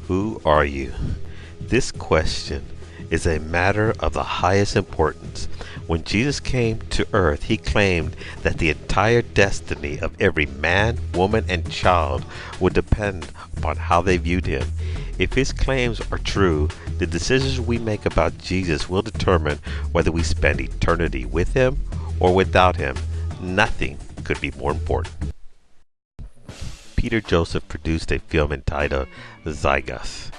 Who are you? This question is a matter of the highest importance. When Jesus came to earth, he claimed that the entire destiny of every man, woman, and child would depend upon how they viewed him. If his claims are true, the decisions we make about Jesus will determine whether we spend eternity with him or without him. Nothing could be more important. Peter Joseph produced a film entitled Zeitgeist.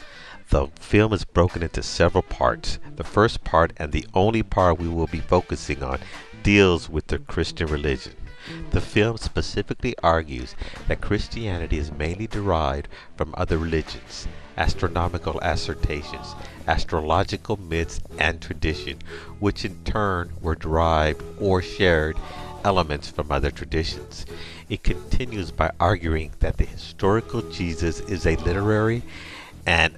The film is broken into several parts. The first part, and the only part we will be focusing on, deals with the Christian religion. The film specifically argues that Christianity is mainly derived from other religions, astronomical assertions, astrological myths, and tradition, which in turn were derived or shared elements from other traditions. It continues by arguing that the historical Jesus is a literary and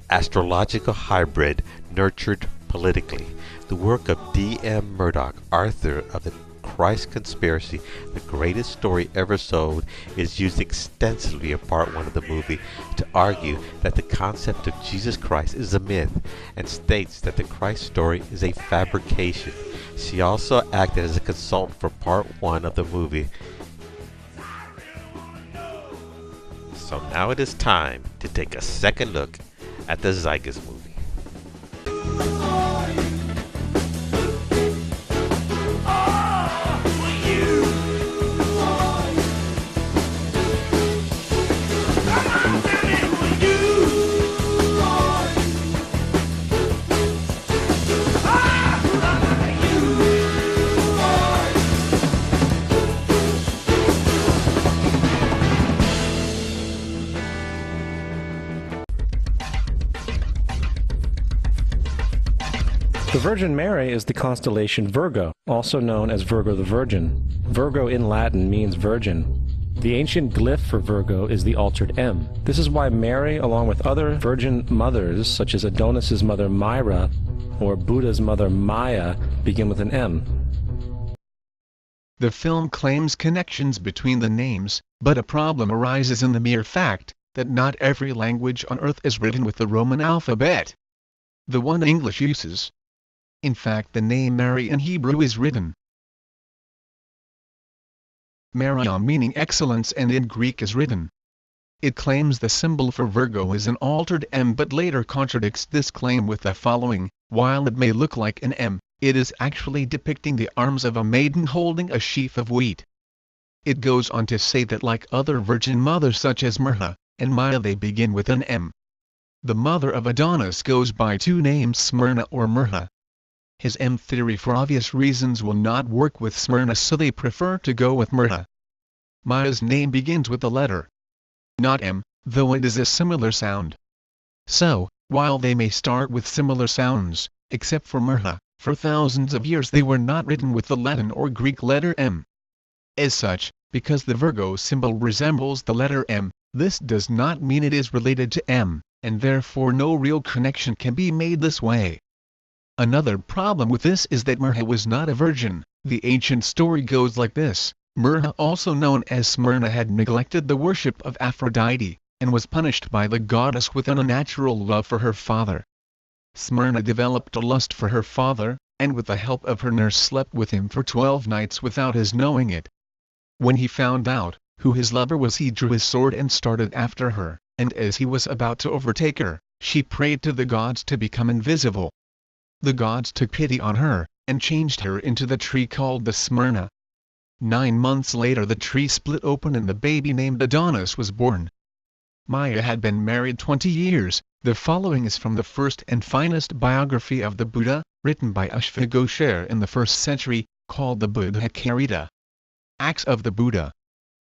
astrological hybrid nurtured politically. The work of D.M. Murdoch, author of The Christ Conspiracy, the greatest story ever sold, is used extensively in part one of the movie to argue that the concept of Jesus Christ is a myth and states that the Christ story is a fabrication. She also acted as a consultant for part one of the movie. So now it is time to take a second look at the Zeitgeist movie. The Virgin Mary is the constellation Virgo, also known as Virgo the Virgin. Virgo in Latin means virgin. The ancient glyph for Virgo is the altered M. This is why Mary, along with other virgin mothers, such as Adonis's mother Myra or Buddha's mother Maya, begin with an M. The film claims connections between the names, but a problem arises in the mere fact that not every language on earth is written with the Roman alphabet. The one English uses. In fact, the name Mary in Hebrew is written Mariam, meaning excellence, and in Greek is written. It claims the symbol for Virgo is an altered M, but later contradicts this claim with the following: while it may look like an M, it is actually depicting the arms of a maiden holding a sheaf of wheat. It goes on to say that like other virgin mothers such as Myrrha and Maya, they begin with an M. The mother of Adonis goes by two names, Smyrna or Myrrha. His M theory for obvious reasons will not work with Smyrna, so they prefer to go with Myrrha. Maya's name begins with the letter not M, though it is a similar sound. So, while they may start with similar sounds, except for Myrrha, for thousands of years they were not written with the Latin or Greek letter M. As such, because the Virgo symbol resembles the letter M, this does not mean it is related to M, and therefore no real connection can be made this way. Another problem with this is that Myrrha was not a virgin. The ancient story goes like this: Myrrha, also known as Smyrna, had neglected the worship of Aphrodite, and was punished by the goddess with an unnatural love for her father. Smyrna developed a lust for her father, and with the help of her nurse slept with him for 12 nights without his knowing it. When he found out who his lover was, he drew his sword and started after her, and as he was about to overtake her, she prayed to the gods to become invisible. The gods took pity on her, and changed her into the tree called the Smyrna. 9 months later the tree split open and the baby named Adonis was born. Maya had been married 20 years. The following is from the first and finest biography of the Buddha, written by Ashvagosher in the 1st century, called the Buddha Charita. Acts of the Buddha.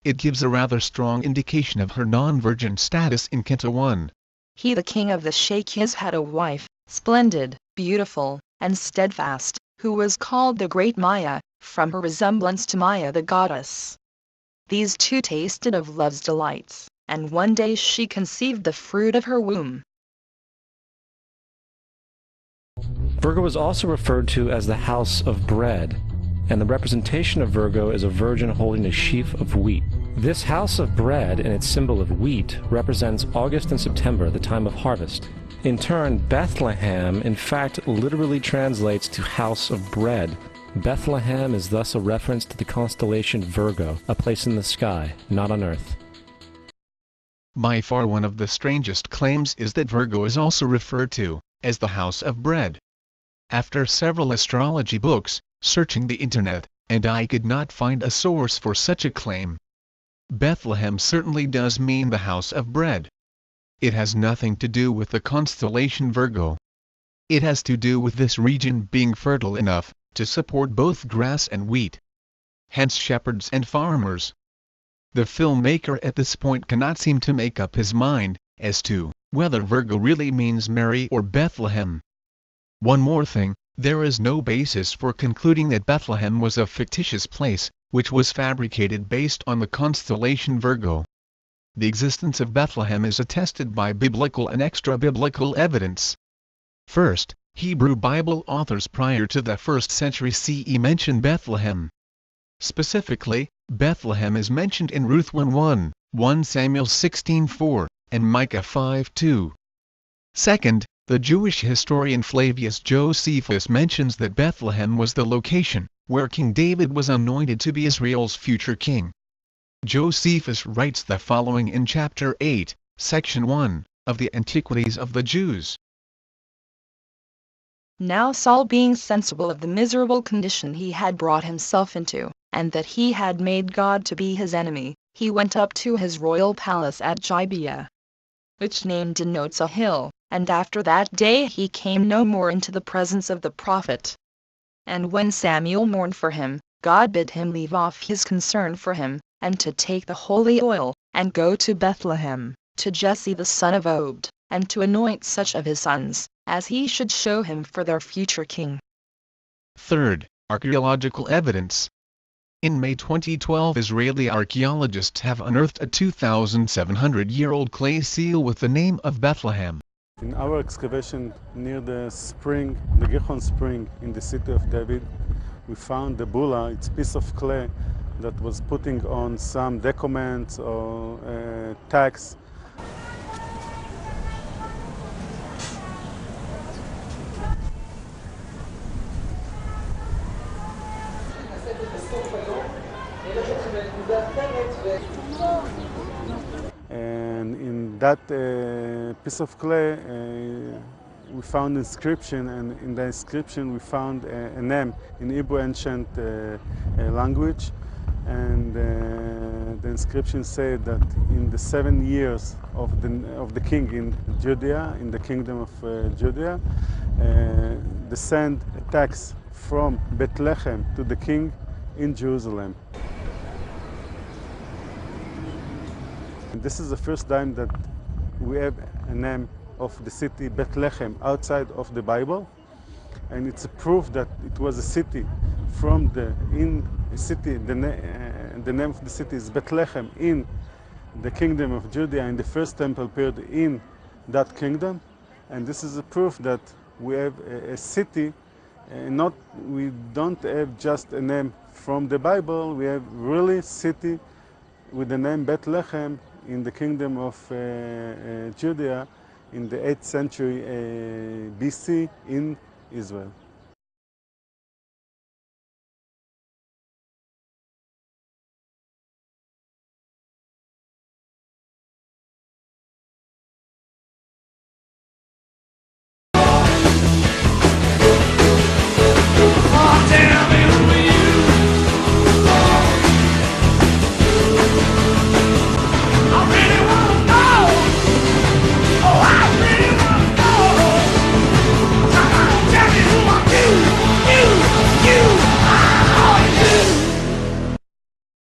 It gives a rather strong indication of her non-virgin status in Canto 1. He, the king of the Shakyas, had a wife, splendid, beautiful, and steadfast, who was called the Great Maya, from her resemblance to Maya the goddess. These two tasted of love's delights, and one day she conceived the fruit of her womb. Virgo is also referred to as the house of bread, and the representation of Virgo is a virgin holding a sheaf of wheat. This house of bread and its symbol of wheat represents August and September, the time of harvest. In turn, Bethlehem in fact literally translates to house of bread. Bethlehem is thus a reference to the constellation Virgo, a place in the sky, not on earth. By far one of the strangest claims is that Virgo is also referred to as the house of bread. After several astrology books, searching the internet, and I could not find a source for such a claim. Bethlehem certainly does mean the house of bread. It has nothing to do with the constellation Virgo. It has to do with this region being fertile enough to support both grass and wheat. Hence shepherds and farmers. The filmmaker at this point cannot seem to make up his mind as to whether Virgo really means Mary or Bethlehem. One more thing, there is no basis for concluding that Bethlehem was a fictitious place, which was fabricated based on the constellation Virgo. The existence of Bethlehem is attested by biblical and extra-biblical evidence. First, Hebrew Bible authors prior to the 1st century CE mention Bethlehem. Specifically, Bethlehem is mentioned in Ruth 1:1, 1 Samuel 16:4, and Micah 5:2. Second, the Jewish historian Flavius Josephus mentions that Bethlehem was the location where King David was anointed to be Israel's future king. Josephus writes the following in chapter 8, section 1, of the Antiquities of the Jews. Now Saul, being sensible of the miserable condition he had brought himself into, and that he had made God to be his enemy, he went up to his royal palace at Gibeah, which name denotes a hill, and after that day he came no more into the presence of the prophet. And when Samuel mourned for him, God bid him leave off his concern for him, and to take the holy oil, and go to Bethlehem, to Jesse the son of Obed, and to anoint such of his sons, as he should show him for their future king. Third, archaeological evidence. In May 2012, Israeli archaeologists have unearthed a 2,700-year-old clay seal with the name of Bethlehem. In our excavation near the spring, the Gihon spring in the city of David, we found the bulla. It's a piece of clay that was putting on some documents or tags. And in that piece of clay, we found inscription, and in the inscription we found a name in Hebrew ancient language, and the inscription said that in the 7 years of the king in Judea, in the kingdom of Judea, descend a tax from Bethlehem to the king in Jerusalem. And this is the first time that we have a name of the city Bethlehem outside of the Bible, and it's a proof that it was a city from the name of the city is Bethlehem in the kingdom of Judea, in the first temple period in that kingdom. And this is a proof that we have a city, we don't have just a name from the Bible, we have really city with the name Bethlehem in the kingdom of Judea in the 8th century BC in Israel.